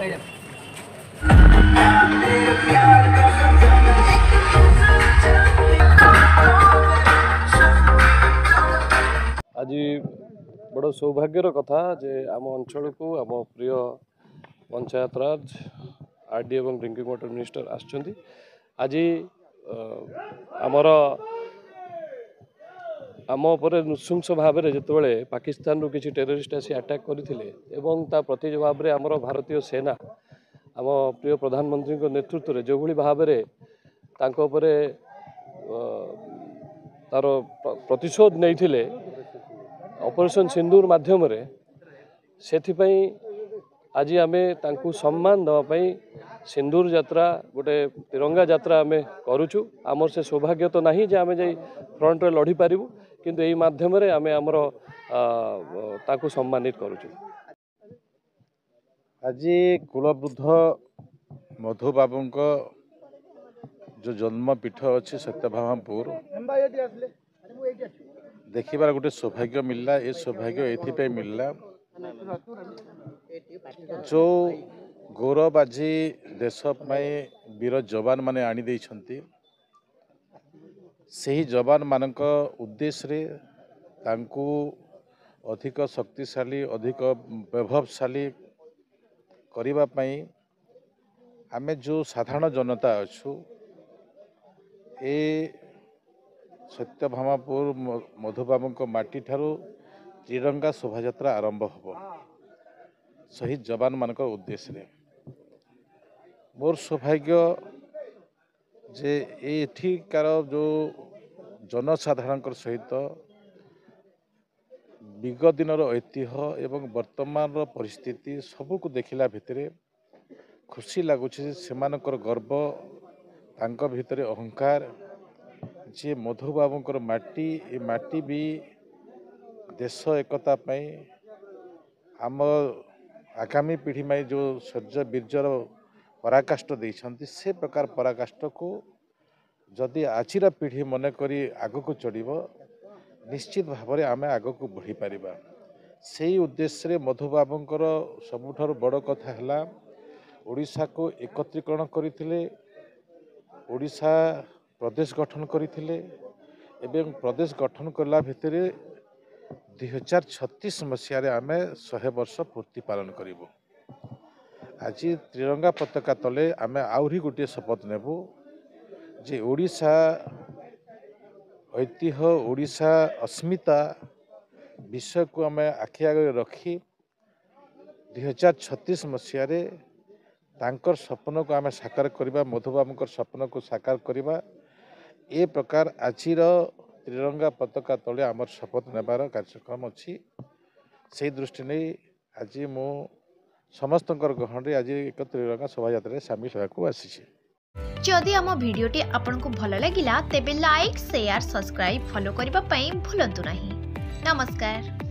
आज बड़ सौभाग्यर कथा जे आम अंचल को आम प्रिय पंचायत राज आरडी और ड्रिंकिंग वाटर मिनिस्टर आसछन्ती। आज आमर आम उपर नृशंस भाव में जितेबाला पाकिस्तान रु किसी टेरोरिस्ट आसी अटैक करते प्रति जवाब में आमर भारतीय सेना आम प्रिय प्रधानमंत्री नेतृत्व में जो भाव में तार प्रतिशोध नहीं ऑपरेशन सिंदूर माध्यम से आज आम सम्मान देवाई सिंदूर यात्रा गोटे तिरंगा यात्रा आम करुचु। आमर से सौभाग्य तो नहीं जे आम जा फ्रंट रे लड़ी पारू किंतु यही माध्यम आम आमर ताकू सम्मानित करुचु। आज कुलबुद्ध मधु बाबू जो जन्मपीठ अच्छी सत्यभामापुर देखिबार गोटे सौभाग्य मिलला। ये सौभाग्य ये मिलला जो गौरवबाजी देश वीर जवान माने आनी देइछन्ति सही जवान मानक उद्देश्य रे तांकू अधिक शक्तिशाली अधिक वैभवशाली करिबा पई आमे जो साधारण जनता अच्छु ए सत्यभामापुर मधुबाबू माटी ठारू त्रिरंगा शोभा आरंभ हो शहीद जवान मान उद्देश्य रे। मोर सौभाग्य जे एठिकार जो जनसाधारण सहित विगत दिन ऐतिह्य एवं वर्तमान परिस्थिति सबको देखला भितर खुशी लगुच से गर्व तांको भितर अहंकार जे मधुबाबूर माटी ए माटी भी देश एकता पाई आम आगामी पीढ़ी में जो शौर्य वीर्यर पराकाष्ठ देइछन्ति से प्रकार पराकाष्ठ को जदि आजिर पीढ़ी मन करी आग को चढ़ निश्चित भाव में आम आग को बढ़ी पारिबा। से उद्देश्य रे मधुबाबूर सबुठारु बड़ कथा है ओडिशा को एकत्रीकरण करथिले ओडिशा प्रदेश गठन करथिले एवं प्रदेश गठन करला भितर 2036 मसीह आम 100 वर्ष पूर्ति पालन करूँ। आज त्रिरंगा पताका तले आम आहरी गोटे शपथ नेबू जे ओडिशा ऐतिह्य ओडिशा अस्मिता विषय को आम आखि आगे रखी 2036 मसीह तांकर सपन को आम साकार करवा मधुबाबूर सपन को साकार करवा ए प्रकार आजिर त्रिरंगा पताका तले आमर शपथ नेबार कार्यक्रम अच्छी से दृष्टि नहीं आज मु समस्त गहन आज एक त्रिरंगा शोभा यात्रा सामिल होगा आसी। जदि आम भिडियोटी आपंक भल लगिला तेबे लाइक शेयर सब्सक्राइब फॉलो करने भूलु नहीं। नमस्कार।